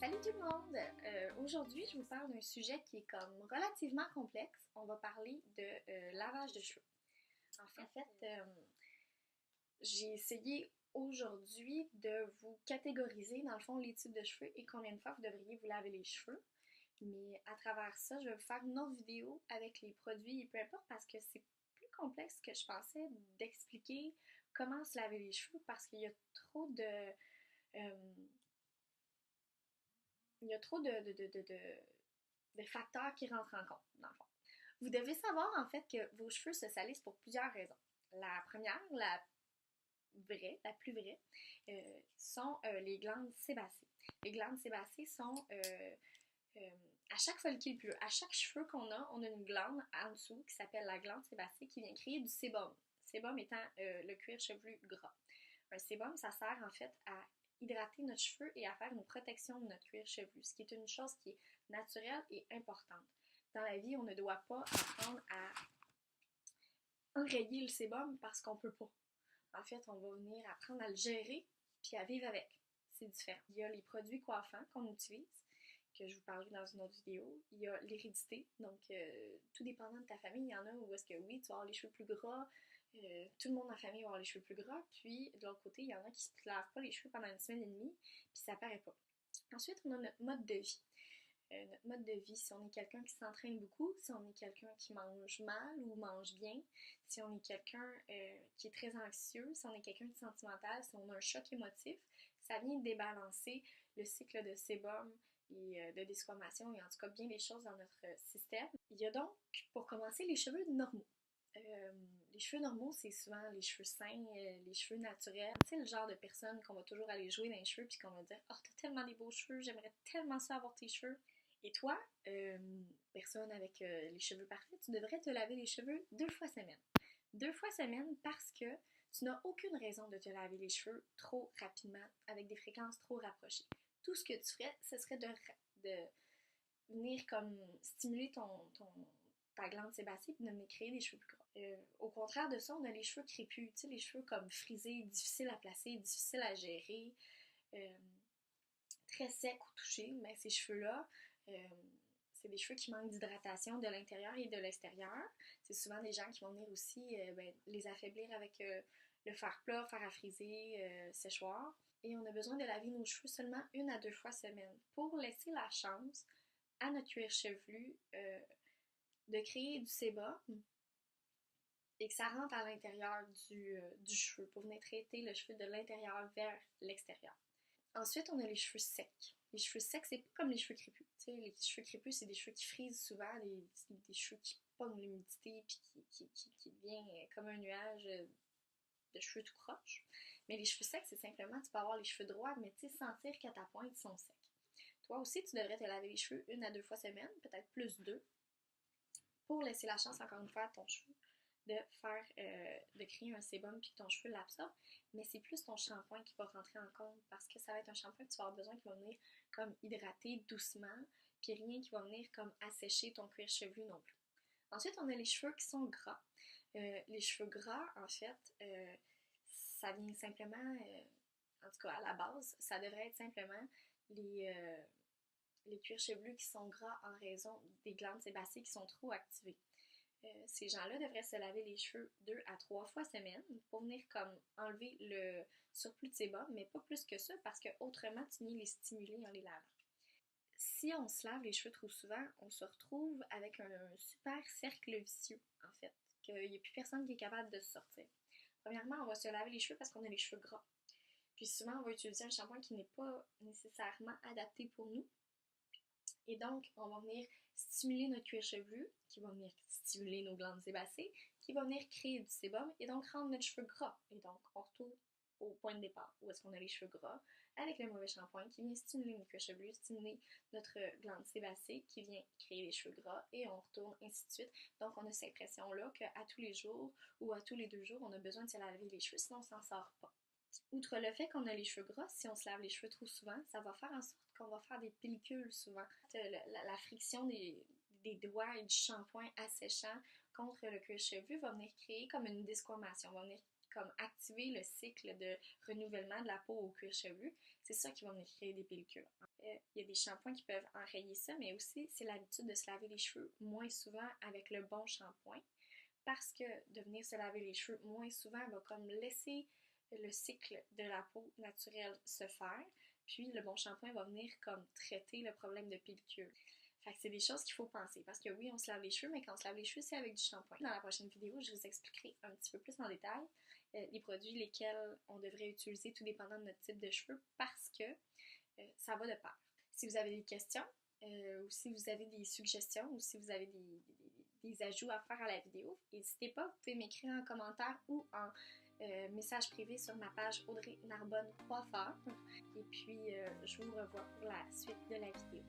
Salut tout le monde! Aujourd'hui, je vous parle d'un sujet qui est comme relativement complexe. On va parler de lavage de cheveux. En fait, j'ai essayé aujourd'hui de vous catégoriser dans le fond les types de cheveux et combien de fois vous devriez vous laver les cheveux. Mais à travers ça, je vais vous faire une autre vidéo avec les produits et peu importe parce que c'est plus complexe que je pensais d'expliquer comment se laver les cheveux parce qu'il y a trop de... euh, il y a trop de facteurs qui rentrent en compte, dans le fond. Vous devez savoir, en fait, que vos cheveux se salissent pour plusieurs raisons. La première, la plus vraie, sont les glandes sébacées. Les glandes sébacées sont, à chaque follicule pileux, à chaque cheveu qu'on a, on a une glande en dessous qui s'appelle la glande sébacée qui vient créer du sébum. Sébum étant le cuir chevelu gras. Un sébum, ça sert en fait à hydrater notre cheveu et à faire une protection de notre cuir chevelu, ce qui est une chose qui est naturelle et importante. Dans la vie, on ne doit pas apprendre à enrayer le sébum parce qu'on peut pas. En fait, on va venir apprendre à le gérer puis à vivre avec. C'est différent. Il y a les produits coiffants qu'on utilise, que je vous parlerai dans une autre vidéo. Il y a l'hérédité, donc tout dépendant de ta famille, il y en a où est-ce que oui, tu vas avoir les cheveux plus gras, tout le monde dans la famille va avoir les cheveux plus gras, puis de l'autre côté, il y en a qui se lavent pas les cheveux pendant une semaine et demie, puis ça paraît pas. Ensuite, on a notre mode de vie. Notre mode de vie, si on est quelqu'un qui s'entraîne beaucoup, si on est quelqu'un qui mange mal ou mange bien, si on est quelqu'un qui est très anxieux, si on est quelqu'un de sentimental, si on a un choc émotif, ça vient débalancer le cycle de sébum et de desquamation et en tout cas bien les choses dans notre système. Il y a donc, pour commencer, les cheveux normaux. Les cheveux normaux, c'est souvent les cheveux sains, les cheveux naturels. Tu sais, le genre de personne qu'on va toujours aller jouer dans les cheveux puis qu'on va dire « Oh, t'as tellement des beaux cheveux, j'aimerais tellement ça avoir tes cheveux. » Et toi, personne avec les cheveux parfaits, tu devrais te laver les cheveux 2 fois semaine. 2 fois semaine parce que tu n'as aucune raison de te laver les cheveux trop rapidement avec des fréquences trop rapprochées. Tout ce que tu ferais, ce serait de venir comme stimuler ta glande sébacée et de venir créer des cheveux plus gras. Au contraire de ça, on a les cheveux crépus, tu sais, les cheveux comme frisés, difficiles à placer, difficiles à gérer, très secs ou touchés, mais ces cheveux-là, c'est des cheveux qui manquent d'hydratation de l'intérieur et de l'extérieur. C'est souvent des gens qui vont venir aussi les affaiblir avec le fer plat, fer à friser, séchoir. Et on a besoin de laver nos cheveux seulement 1 à 2 fois semaine pour laisser la chance à notre cuir chevelu de créer du sébum et que ça rentre à l'intérieur du cheveu pour venir traiter le cheveu de l'intérieur vers l'extérieur. Ensuite, on a les cheveux secs. Les cheveux secs, c'est pas comme les cheveux crépus. Tu sais, les cheveux crépus, c'est des cheveux qui frisent souvent, des cheveux qui pognent l'humidité puis qui devient comme un nuage de cheveux tout croche. Mais les cheveux secs, c'est simplement, tu peux avoir les cheveux droits, mais tu sais, sentir qu'à ta pointe, ils sont secs. Toi aussi, tu devrais te laver les cheveux 1 à 2 fois semaine, peut-être plus 2, pour laisser la chance, encore une fois, à ton cheveu de créer un sébum puis que ton cheveu l'absorbe, mais c'est plus ton shampoing qui va rentrer en compte parce que ça va être un shampoing que tu vas avoir besoin qui va venir comme hydrater doucement, puis rien qui va venir comme assécher ton cuir chevelu non plus. Ensuite, on a les cheveux qui sont gras. Les cheveux gras, en fait, ça vient simplement, en tout cas à la base, ça devrait être simplement les cuirs chevelus qui sont gras en raison des glandes sébacées qui sont trop activées. Ces gens-là devraient se laver les cheveux 2 à 3 fois semaine pour venir comme enlever le surplus de sébum, mais pas plus que ça parce que autrement tu viens les stimuler en les lavant. Si on se lave les cheveux trop souvent, on se retrouve avec un super cercle vicieux en fait, qu'il n'y a plus personne qui est capable de se sortir. Premièrement, on va se laver les cheveux parce qu'on a les cheveux gras. Puis souvent, on va utiliser un shampoing qui n'est pas nécessairement adapté pour nous. Et donc, on va venir stimuler notre cuir chevelu, qui va venir stimuler nos glandes sébacées, qui va venir créer du sébum et donc rendre notre cheveu gras. Et donc, on retourne au point de départ, où est-ce qu'on a les cheveux gras, avec le mauvais shampoing qui vient stimuler notre cuir chevelu, stimuler notre glande sébacée, qui vient créer les cheveux gras, et on retourne ainsi de suite. Donc, on a cette impression-là qu'à tous les jours ou à tous les 2 jours, on a besoin de se laver les cheveux, sinon on s'en sort pas. Outre le fait qu'on a les cheveux gras, si on se lave les cheveux trop souvent, ça va faire en sorte qu'on va faire des pellicules souvent. La friction des doigts et du shampoing asséchant contre le cuir chevelu va venir créer comme une desquamation, va venir comme activer le cycle de renouvellement de la peau au cuir chevelu, c'est ça qui va venir créer des pellicules. Il y a des shampoings qui peuvent enrayer ça, mais aussi c'est l'habitude de se laver les cheveux moins souvent avec le bon shampoing, parce que de venir se laver les cheveux moins souvent va comme laisser le cycle de la peau naturelle se faire, puis le bon shampoing va venir comme traiter le problème de pellicule. Fait que c'est des choses qu'il faut penser, parce que oui, on se lave les cheveux, mais quand on se lave les cheveux, c'est avec du shampoing. Dans la prochaine vidéo, je vous expliquerai un petit peu plus en détail les produits lesquels on devrait utiliser tout dépendant de notre type de cheveux, parce que ça va de pair. Si vous avez des questions, ou si vous avez des suggestions, ou si vous avez des ajouts à faire à la vidéo, n'hésitez pas, vous pouvez m'écrire en commentaire ou en message privé sur ma page Audrey Narbonne Coiffeur. Et puis, je vous revois pour la suite de la vidéo.